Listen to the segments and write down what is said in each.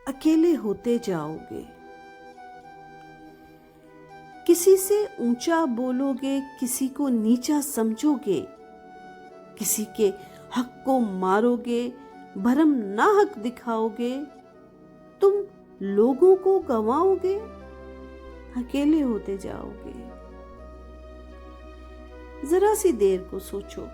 अकेले होते जाओगे। किसी से ऊंचा बोलोगे, किसी को नीचा समझोगे, किसी के हक को मारोगे, भरम नाहक दिखाओगे, तुम लोगों को गंवाओगे, अकेले होते जाओगे। जरा सी देर को सोचो,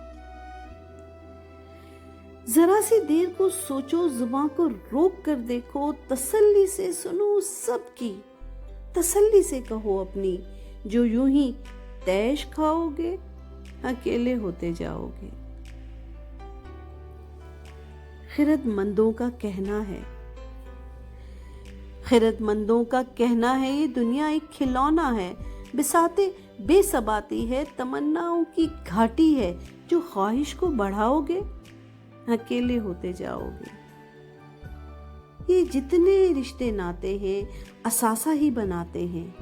जरा सी देर को सोचो, जुबान को रोक कर देखो, तसल्ली से सुनो सबकी, तसल्ली से कहो अपनी, जो यूं ही तैश खाओगे, अकेले होते जाओगे। खिरदमंदों का कहना है, खिरदमंदों का कहना है, ये दुनिया एक खिलौना है, बिसाते बेसबाती है, तमन्नाओं की घाटी है, जो ख्वाहिश को बढ़ाओगे, अकेले होते जाओगे। ये जितने रिश्ते नाते हैं असासा ही बनाते हैं,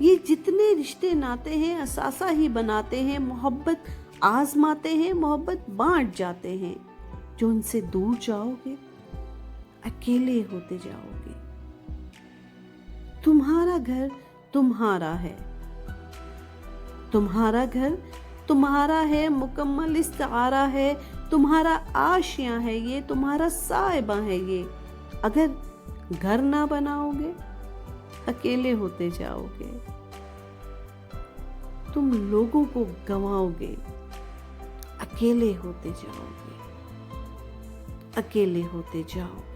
ये जितने रिश्ते नाते हैं असासा ही बनाते हैं, मोहब्बत आजमाते हैं, मोहब्बत बांट जाते हैं, जो उनसे दूर जाओगे, अकेले होते जाओगे। तुम्हारा घर तुम्हारा है, तुम्हारा घर तुम्हारा है, मुकम्मल इस्तारा है, तुम्हारा आशियां है ये, तुम्हारा साहिबा है ये। अगर घर ना बनाओगे, अकेले होते जाओगे, तुम लोगों को गंवाओगे, अकेले होते जाओगे, अकेले होते जाओगे।